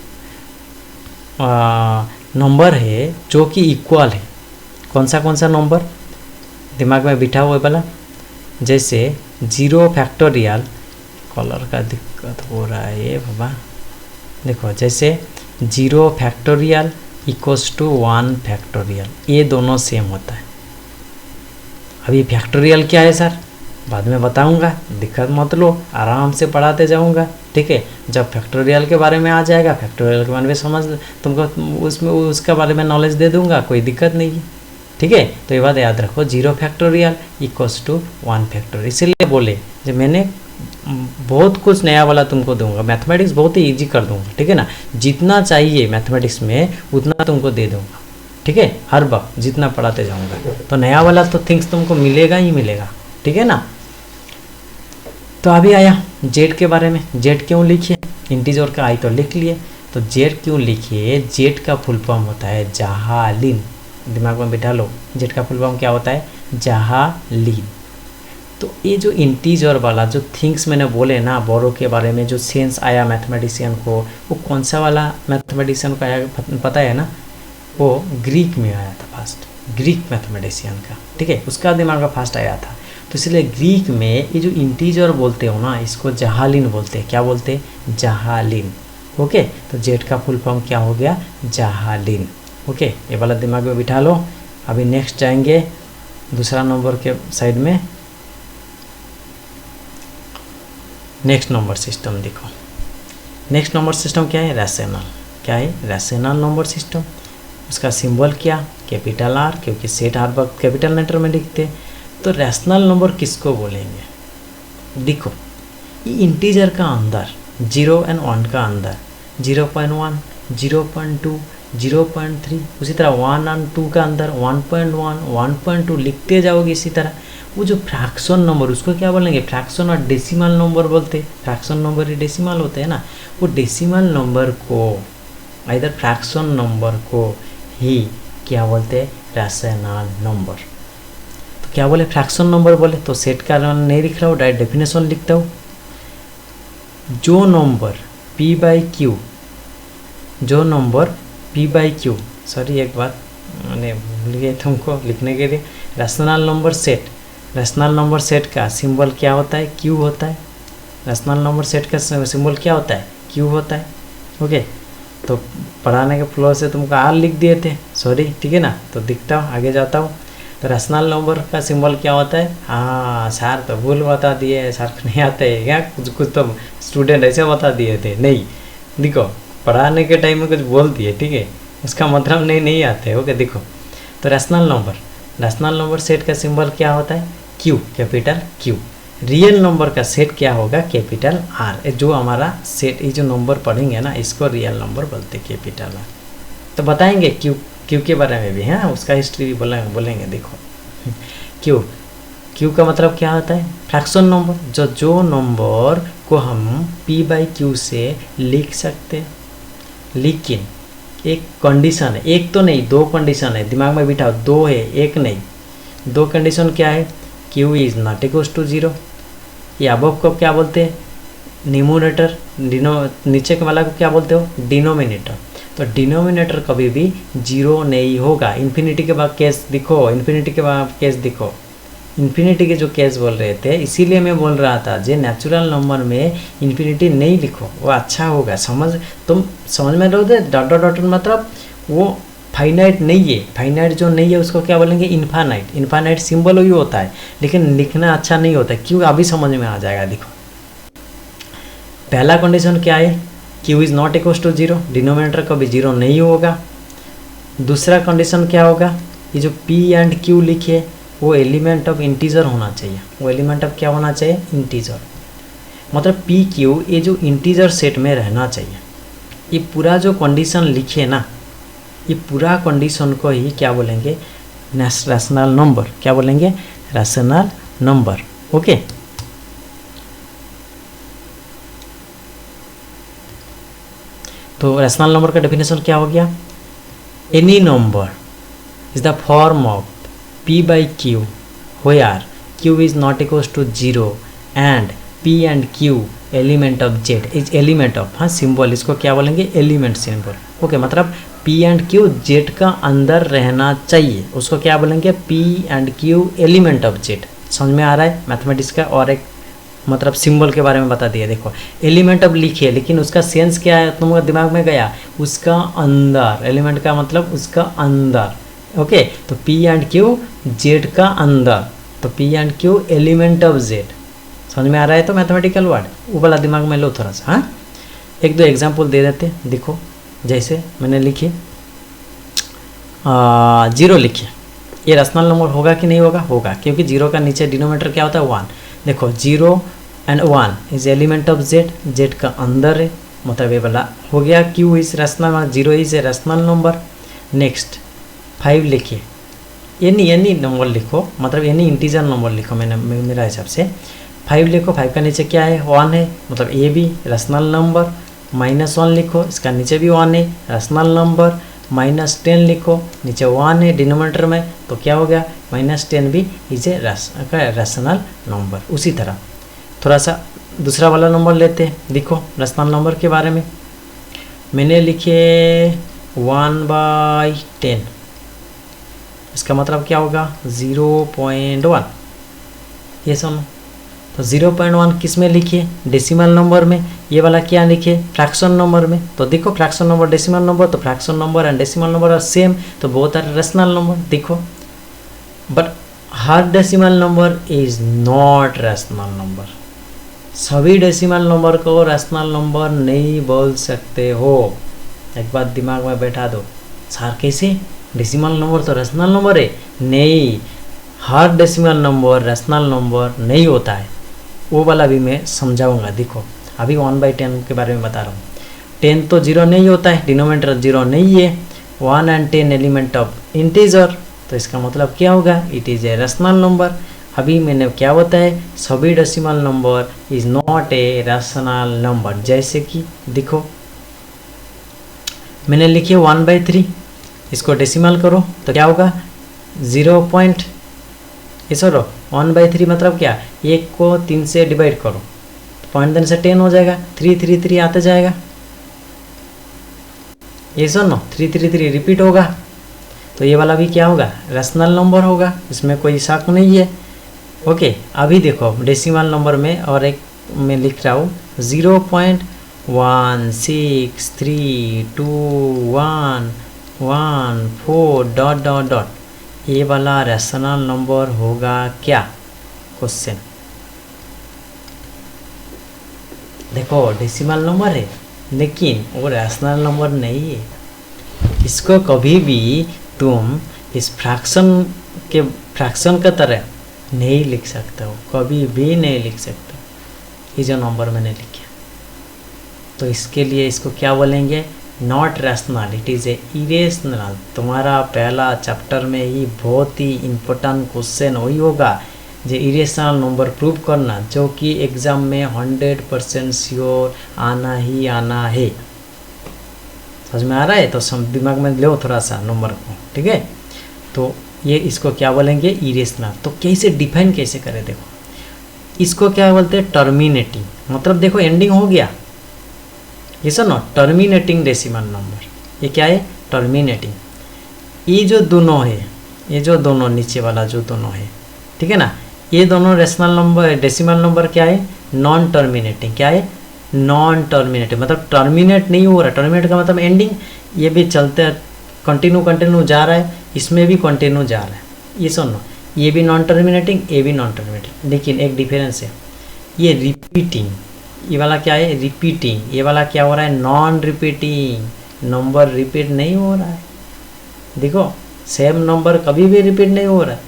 नंबर है जो कि इक्वल है। कौन सा नंबर दिमाग में बिठा हुआ वाला, जैसे 0 फैक्टोरियल, कलर का दिक्कत हो रहा है ये बाबा, देखो जैसे 0 फैक्टोरियल इक्वल्स टू 1 फैक्टोरियल, ये दोनों सेम होता है। अभी फैक्टोरियल क्या है सर, बाद में बताऊंगा, दिक्कत मत लो, आराम से पढ़ाते जाऊंगा, ठीक है। जब फैक्टोरियल के बारे में आ जाएगा, फैक्टोरियल के बारे में समझ तुमको, उसमें उसके बारे में नॉलेज दे दूंगा, कोई दिक्कत नहीं है, ठीक है। तो ये बात याद रखो, 0 फैक्टोरियल इक्वल्स टू 1 फैक्टोरियल। इसीलिए बोले जब मैंने बहुत कुछ नया वाला तुमको दूंगा, मैथमेटिक्स बहुत ही ईजी कर दूंगा, ठीक है ना। जितना चाहिए मैथमेटिक्स में उतना तुमको दे दूंगा, ठीक है। हर वक्त जितना पढ़ाते जाऊंगा, तो नया वाला तो थिंग्स तुमको मिलेगा ही मिलेगा, ठीक है ना। तो अभी आया जेड के बारे में। जेड क्यों लिखिए, इंटीजर का आई तो लिख लिए, तो जेड क्यों लिखिए। जेड का फुल फॉर्म होता है जाहालिन, दिमाग में बिठा लो। जेड का फुल फॉर्म क्या होता है, जाहालिन। तो ये जो इंटीजर वाला जो थिंग्स मैंने बोले ना बोरो के बारे में, जो सेंस आया मैथमेटिशियन को, वो कौन सा वाला मैथमेटिशियन को आया पता है ना, वो ग्रीक में आया था फर्स्ट, ग्रीक मैथमेटिशियन का, ठीक है, उसका दिमाग में फर्स्ट आया था। तो इसलिए ग्रीक में ये जो इंटीजर बोलते हो ना, इसको जाहालिन बोलते हैं। क्या बोलते हैं, जाहालिन। ओके, तो जेड का फुल फॉर्म क्या हो गया, जाहालिन। ओके, ये वाला दिमाग में बिठा लो। अभी नेक्स्ट जाएंगे दूसरा नंबर के साइड में। नेक्स्ट नंबर सिस्टम देखो। नेक्स्ट नंबर सिस्टम क्या है, रैशनल। क्या है, रैशनल नंबर सिस्टम। उसका सिंबल क्या, कैपिटल आर, क्योंकि सेट हर वक्त कैपिटल लेटर में लिखते। तो रैशनल नंबर किसको बोलेंगे, देखो ये इंटीजर का अंदर 0 और 1 का अंदर 0.1, 0.2, 0.3, उसी तरह 1 और 2 का अंदर 1.1, 1.2 लिखते जाओगे। इसी तरह वो जो फ्रैक्शन नंबर, उसको क्या बोलेंगे, फ्रैक्शन और डेसिमल नंबर बोलते हैं। फ्रैक्शन नंबर ही डेसिमल होते हैं ना, वो डेसिमल नंबर को, इधर फ्रैक्शन नंबर को ही क्या बोलते हैं, रैशनल नंबर। तो क्या बोले, फ्रैक्शन नंबर बोले। तो सेट का नहीं लिख रहा हूँ, डायरेक्ट डेफिनेशन लिखता हूँ। जो नंबर p/q, जो नंबर p/q, सॉरी एक बात मैंने भूल गया तुमको लिखने के लिए, rational number set. Rational number set का सिंबल क्या होता है, q होता है। रैशनल नंबर सेट का सिंबल क्या होता है, q होता है। ओके, तो पढ़ाने के फ्लो से तुमको r लिख दिए थे, सॉरी, ठीक है ना। तो दिखता हूँ, आगे जाता हूँ। तो रैशनल नंबर का सिंबल क्या होता है, हाँ सर तो भूल बता दिए, सर को नहीं आते है क्या, कुछ तो स्टूडेंट ऐसे बता दिए थे। नहीं, देखो पढ़ाने के टाइम में कुछ बोल दिए, ठीक है, उसका मतलब नहीं आते। ओके, देखो तो रैशनल नंबर सेट का सिंबल क्या होता है, Q, capital Q. Real number का सेट क्या होगा, कैपिटल आर। जो हमारा सेट, ये जो नंबर पढ़ेंगे ना, इसको रियल नंबर बोलते हैं, कैपिटल आर। तो बताएंगे क्यू के बारे में भी, हाँ उसका हिस्ट्री भी बोलेंगे। देखो क्यू का मतलब क्या होता है, फ्रैक्शन नंबर। जो नंबर को हम p/q से लिख सकते हैं, लेकिन एक कंडीशन है, एक तो नहीं, दो कंडीशन है, दिमाग में बिठाओ, दो है, एक नहीं। दो कंडीशन क्या है, q is not equals to 0। ये अबव को क्या बोलते हैं, न्यूमरेटर। नीचे के वाला को क्या बोलते हो, डिनोमिनेटर। तो डिनोमिनेटर कभी भी 0 नहीं होगा। इन्फिनिटी के बाद केस दिखो, इन्फिनिटी के बाद केस दिखो, इन्फिनिटी के जो केस बोल रहे थे, इसीलिए मैं बोल रहा था जो नेचुरल नंबर में इन्फिनिटी नहीं लिखो, वो अच्छा होगा। तुम समझ में रहोगे, डॉट मतलब वो फाइनाइट नहीं है। फाइनाइट जो नहीं है उसको क्या बोलेंगे, इन्फानाइट। इन्फानाइट सिंबल वही होता है, लेकिन लिखना अच्छा नहीं होता। क्यों, अभी समझ में आ जाएगा। देखो पहला कंडीशन क्या है, q is not equals to 0, denominator कभी 0 नहीं होगा। दूसरा कंडीशन क्या होगा, ये जो p एंड q लिखे वो एलिमेंट ऑफ इंटीजर होना चाहिए। वो एलिमेंट ऑफ क्या होना चाहिए, इंटीजर। मतलब p q ये जो इंटीजर सेट में रहना चाहिए। ये पूरा जो कंडीशन लिखे ना, ये पूरा कंडीशन को ही क्या बोलेंगे, रैशनल नंबर। क्या बोलेंगे, रैशनल नंबर। ओके, तो रैशनल नंबर का डेफिनेशन क्या हो गया, any number is the form of p/q where q is not equals to 0 and p and q element of z is element of, हाँ सिंबल इसको क्या बोलेंगे, एलिमेंट सिंबल। ओके, मतलब p एंड q z का अंदर रहना चाहिए, उसको क्या बोलेंगे, p and q element of z। समझ में आ रहा है मैथमेटिक्स का। और एक मतलब सिंबल के बारे में बता दिया। देखो एलिमेंट ऑफ लिखिए, लेकिन उसका सेंस क्या है, तुम्हारे दिमाग में गया, उसका अंदर। एलिमेंट का मतलब उसका अंदर। ओके, तो p एंड q z का अंदर, तो p and q element of z। समझ में आ रहा है। तो मैथमेटिकल वर्ड वो वाला दिमाग में लो थोड़ा सा। हाँ, एक दो एग्जांपल दे देते। देखो जैसे मैंने लिखे 0 लिखे, ये रैशनल नंबर होगा कि नहीं होगा? होगा, क्योंकि जीरो का नीचे डिनोमिनेटर क्या होता है? 1। देखो 0 and 1 is element of Z, Z का अंदर है, मतलब ये वाला हो गया Q is rational, 0 is a rational number. Next 5 लिखिए, एनी नंबर लिखो, मतलब एनी इंटीजर नंबर लिखो, मैंने मेरा हिसाब से 5 लिखो। 5 का नीचे क्या है? 1 है, मतलब ये भी रैशनल नंबर। -1 लिखो, इसका नीचे भी 1 है, रैशनल नंबर। -10 लिखो, नीचे 1 है डिनोमिनेटर में, तो क्या हो गया? -10 भी इज ए रैशनल नंबर। उसी तरह थोड़ा सा दूसरा वाला नंबर लेते हैं, देखो रैशनल नंबर के बारे में मैंने लिखे 1/10, इसका मतलब क्या होगा? 0.1। ये सुनो, तो 0.1 किस में लिखिए? डेसिमल नंबर में। ये वाला क्या लिखिए? फ्रैक्शन नंबर में। तो देखो फ्रैक्शन नंबर, डेसिमल नंबर, तो fraction number and decimal number are same, तो बोथ आर रैशनल नंबर। देखो, बट हर decimal number is not rational number. सभी डेसिमल नंबर को रैशनल नंबर नहीं बोल सकते हो। एक बात दिमाग में बैठा दो, सर कैसे? डेसिमल नंबर तो रैशनल नंबर है। नहीं, हर डेसिमल नंबर रैशनल नंबर नहीं होता है, वो वाला भी मैं समझाऊंगा। देखो अभी 1/10 के बारे में बता रहा हूँ। 10 तो 0 नहीं होता है, डिनोमिनेटर 0 नहीं है। 1 एंड 10 एलिमेंट ऑफ इंटीजर, तो इसका मतलब क्या होगा? It is a rational number. अभी मैंने क्या बताया? सभी decimal number is not a rational number. जैसे कि देखो मैंने लिखे 1/3, इसको डेसिमल करो तो क्या होगा? 0. ये सर 1/3 मतलब क्या? 1 को 3 से डिवाइड करो, पॉइंट देने से 10 हो जाएगा, 3 3 3 आते जाएगा। ये सुनो 3 3 3 रिपीट होगा, तो ये वाला भी क्या होगा? रैशनल नंबर होगा, इसमें कोई शक नहीं है। ओके, अभी देखो डेसिमल नंबर में और एक मैं लिख रहा हूँ 0.1632114 ... ये वाला रैशनल नंबर होगा क्या? क्वेश्चन देखो डेसिमल नंबर है, लेकिन वो रैशनल नंबर नहीं है। इसको कभी भी तुम इस फ्रैक्शन का तरह नहीं लिख सकते हो, कभी भी नहीं लिख सकते हो। ये जो नंबर मैंने लिखा, तो इसके लिए इसको क्या बोलेंगे? Not rational, it is a irrational. तुम्हारा पहला चैप्टर में ही बहुत ही इम्पोर्टेंट क्वेश्चन वही होगा, जो इरेशनल नंबर प्रूव करना, जो कि एग्जाम में 100% श्योर आना ही आना है। समझ में आ रहा है? तो दिमाग में लो थोड़ा सा नंबर को, ठीक है? तो ये इसको क्या बोलेंगे? इरेशनल। तो कैसे डिफाइन कैसे करें? देखो इसको क्या बोलते हैं? टर्मिनेटिंग, मतलब देखो एंडिंग हो गया, ये सुनो टर्मिनेटिंग डेसिमल नंबर। ये क्या है? टर्मिनेटिंग। ये जो दोनों है, ये जो दोनों नीचे वाला जो दोनों है, ठीक है ना, ये दोनों रैशनल नंबर डेसिमल नंबर क्या है? Non terminating. क्या है? नॉन टर्मिनेटिंग, मतलब टर्मिनेट नहीं हो रहा। टर्मिनेट का मतलब एंडिंग। ये भी चलते कंटिन्यू जा रहा है, इसमें भी कंटिन्यू जा रहा है। ये सुनो, ये भी नॉन टर्मिनेटिंग, ये भी नॉन टर्मिनेटिंग, लेकिन एक डिफरेंस है, ये रिपीटिंग। ये वाला क्या है? रिपीटिंग। ये वाला क्या हो रहा है? नॉन रिपीटिंग, नंबर रिपीट नहीं हो रहा है। देखो सेम नंबर कभी भी रिपीट नहीं हो रहा है।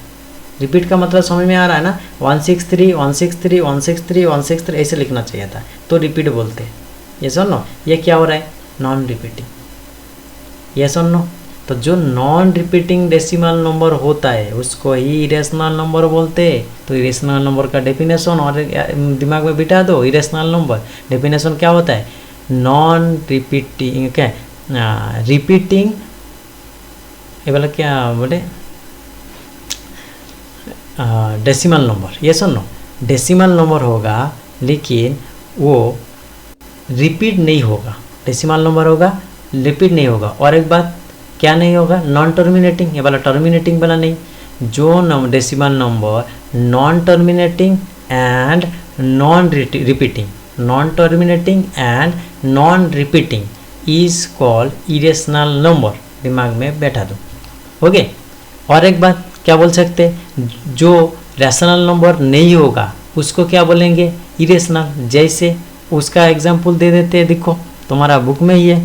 रिपीट का मतलब समझ में आ रहा है ना? 163 163 163 163 ऐसे लिखना चाहिए था, तो रिपीट बोलते हैं। ये सुनो, ये क्या हो रहा है? Non repeating. ये सुनो, तो जो नॉन रिपीटिंग डेसिमल नंबर होता है उसको ही इरेशनल नंबर बोलते हैं। तो इरेशनल नंबर का डेफिनेशन और दिमाग में बिठा दो। इरेशनल नंबर डेफिनेशन क्या होता है? नॉन रिपीटिंग, क्या रिपीटिंग, ये वाला क्या बोले? Decimal number. ये सुनो, डेसिमल नंबर होगा लेकिन वो रिपीट नहीं होगा। डेसिमल नंबर होगा, रिपीट नहीं होगा। और एक बात क्या नहीं होगा? Non terminating. ये वाला टर्मिनेटिंग वाला नहीं। जो decimal number non terminating and non repeating, non terminating and non repeating is called irrational number. दिमाग में बैठा दो। ओके, और एक बात क्या बोल सकते हैं? जो रैशनल नंबर नहीं होगा उसको क्या बोलेंगे? इरेशनल। जैसे उसका एग्जाम्पल दे देते हैं, देखो तुम्हारा बुक में ही है,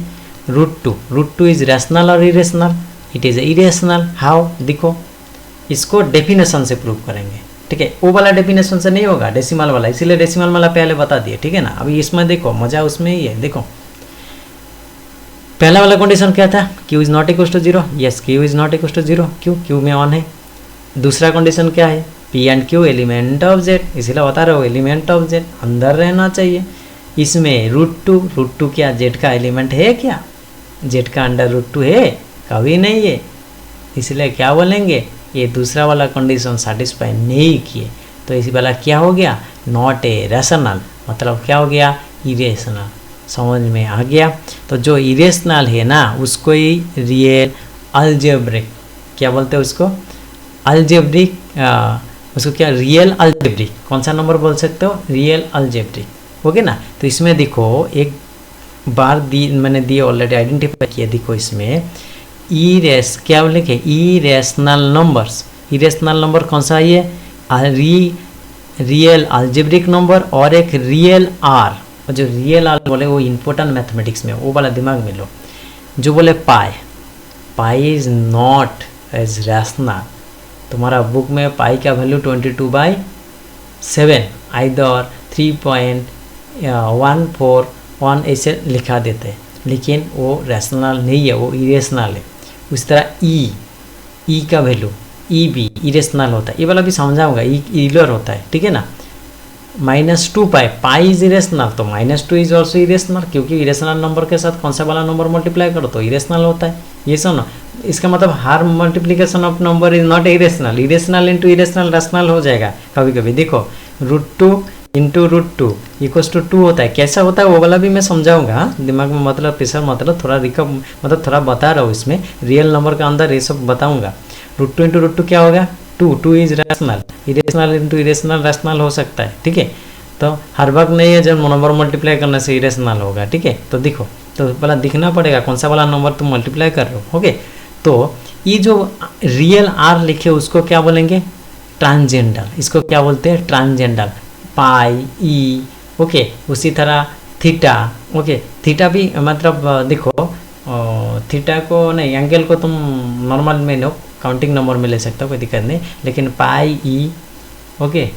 √2 इज रैशनल और irrational? It is irrational. How? देखो इसको डेफिनेशन से प्रूव करेंगे, ठीक है। वो वाला डेफिनेशन से नहीं होगा, डेसिमल वाला, इसीलिए डेसिमल वाला पहले बता दिए, ठीक है ना। अभी इसमें देखो मजा उसमें ही है। देखो पहला वाला कंडीशन क्या था, q is not equal to zero, yes q is not equal to zero, q में ऑन है। दूसरा कंडीशन क्या है, p and q element of Z, इसीलिए बता रहे हो एलिमेंट ऑफ जेड अंदर रहना चाहिए। इसमें रूट टू क्या जेड का एलिमेंट है क्या, जेड का अंडर रूट 2 है, कभी नहीं है, इसलिए क्या बोलेंगे, ये दूसरा वाला कंडीशन सेटिस्फाई नहीं किए, तो इसी वाला क्या हो गया, नॉट ए रैशनल, मतलब क्या हो गया, इरेशनल। समझ में आ गया। तो जो इरेशनल है ना उसको ही रियल अलजेब्रिक क्या बोलते हैं, उसको अलजेब्रिक, उसको क्या रियल अलजेब्रिक, कौन सा नंबर बोल सकते हो, रियल अलजेब्रिक, ओके ना। तो इसमें देखो एक बार मैंने दिए ऑलरेडी आइडेंटिफाई किया, देखो इसमें क्या लिखे, इरेशनल नंबर्स, इरेशनल नंबर कौन सा है, रियल अलजेब्रिक नंबर और एक रियल आर, और जो रियल आर बोले वो इम्पोर्टेंट मैथमेटिक्स में, वो वाला दिमाग में लो। जो बोले pi is not as rational, तुम्हारा बुक में पाई का वैल्यू 22/7 आइदर 3.141 ऐसे लिखा देते हैं, लेकिन वो रैशनल नहीं है, वो इरेशनल है। उस तरह ई का वैल्यू ई भी इरेशनल होता है, ये वाला भी समझाऊंगा, इलर होता है, ठीक है ना। -2 पाई इज इरेशनल, तो -2 इज ऑल्सो इरेशनल, क्योंकि इरेशनल नंबर के साथ कौन सा वाला नंबर मल्टीप्लाई करो तो इरेशनल होता है। ये सुनो, इसका मतलब हर multiplication of number is not irrational, irrational into irrational rational हो जाएगा कभी कभी। देखो √2 इंटू √2 इक्वल्स टू 2 होता है, कैसा होता है वो वाला भी मैं समझाऊंगा, दिमाग में मतलब प्रेशर मतलब थोड़ा मतलब थोड़ा बता रहा हूँ, इसमें रियल नंबर का अंदर ये सब बताऊंगा। √2 इंटू √2 क्या होगा, 2 is rational, irrational into irrational rational हो सकता है, ठीक है। तो हर वक्त नहीं है जब नंबर मल्टीप्लाई करने से इरेशनल होगा, ठीक है। तो देखो, तो पहला दिखना पड़ेगा कौन सा वाला नंबर तुम मल्टीप्लाई कर रहे हो, ओके। तो ये जो रियल आर लिखे उसको क्या बोलेंगे, ट्रांसजेंडर, इसको क्या बोलते हैं, ट्रांसजेंडर, पाई ई, ओके। उसी तरह थीटा, ओके, थीटा भी मतलब देखो थीटा को नहीं, एंगल को तुम नॉर्मल में लो, काउंटिंग नंबर में ले सकते हो, कोई दिक्कत नहीं, लेकिन पाई ई, ओके।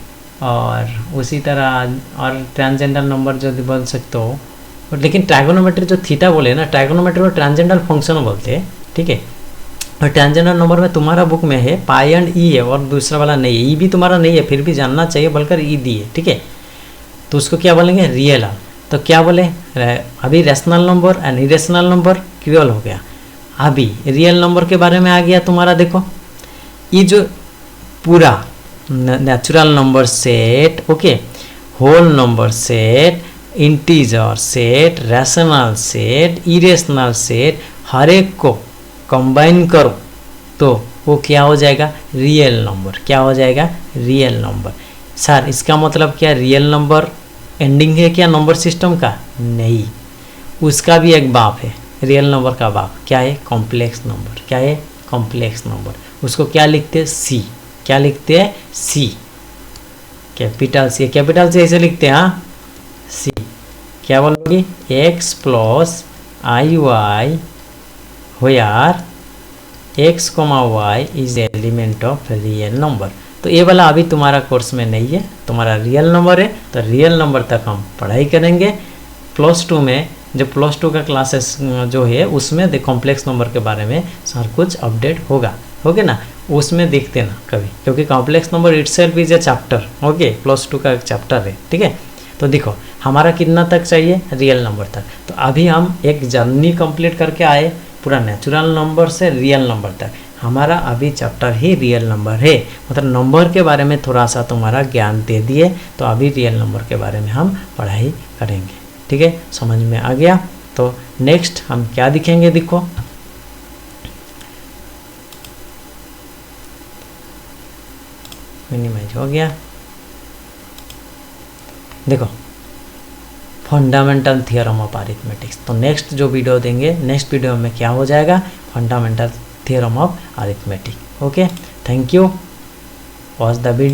और उसी तरह और ट्रांसजेंडर नंबर जो बोल सकते हो, लेकिन ट्राइगोनोमेट्री जो थीटा बोले ना, ट्राइगोनोमेट्री और ट्रांसजेंडर फंक्शन बोलते हैं, ठीक है। और ट्रांसजेंडर नंबर में तुम्हारा बुक में है पाई एंड ई है, और दूसरा वाला नहीं है, ई भी तुम्हारा नहीं है, फिर भी जानना चाहिए बोलकर ई दी है, ठीक है। तो उसको क्या बोलेंगे, रियल आर। तो क्या बोले, अभी rational number and irrational number Köln हो गया, अभी रियल नंबर के बारे में आ गया तुम्हारा। देखो ये जो पूरा natural number set, okay, whole number set, integer set, rational set, irrational set, हर एक को कंबाइन करो तो वो क्या हो जाएगा, रियल नंबर। क्या हो जाएगा, रियल नंबर। सर इसका मतलब क्या, रियल नंबर एंडिंग है क्या नंबर सिस्टम का, नहीं, उसका भी एक बाप है, रियल नंबर का बाप क्या है, कॉम्प्लेक्स नंबर। क्या है, कॉम्प्लेक्स नंबर। उसको क्या लिखते हैं, सी। क्या लिखते हैं, सी, कैपिटल सी, कैपिटल सी ऐसे लिखते हैं, हाँ, सी। क्या बोलोगे, x plus i y where x, y is element of real number. तो ये वाला अभी तुम्हारा कोर्स में नहीं है, तुम्हारा रियल नंबर है, तो रियल नंबर तक हम पढ़ाई करेंगे। +2 में जो +2 का क्लासेस जो है उसमें द कॉम्प्लेक्स नंबर के बारे में सर कुछ अपडेट होगा, ओके ना, उसमें देखते ना कभी, क्योंकि complex number itself is a chapter, okay, +2 का एक चैप्टर है, ठीक है। तो देखो हमारा कितना तक चाहिए, रियल नंबर तक। तो अभी हम एक जर्नी कंप्लीट करके आए पूरा नेचुरल नंबर से रियल नंबर तक, हमारा अभी चैप्टर ही रियल नंबर है, मतलब नंबर के बारे में थोड़ा सा तुम्हारा ज्ञान दे दिए, तो अभी रियल नंबर के बारे में हम पढ़ाई करेंगे, ठीक है। समझ में आ गया। तो नेक्स्ट हम क्या दिखेंगे, देखो मिनिमाइज हो गया। देखो फंडामेंटल थियरम ऑफ अरिथमेटिक्स, तो नेक्स्ट जो वीडियो देंगे, नेक्स्ट वीडियो में क्या हो जाएगा, fundamental theorem of arithmetic, okay. Thank you, watch the video.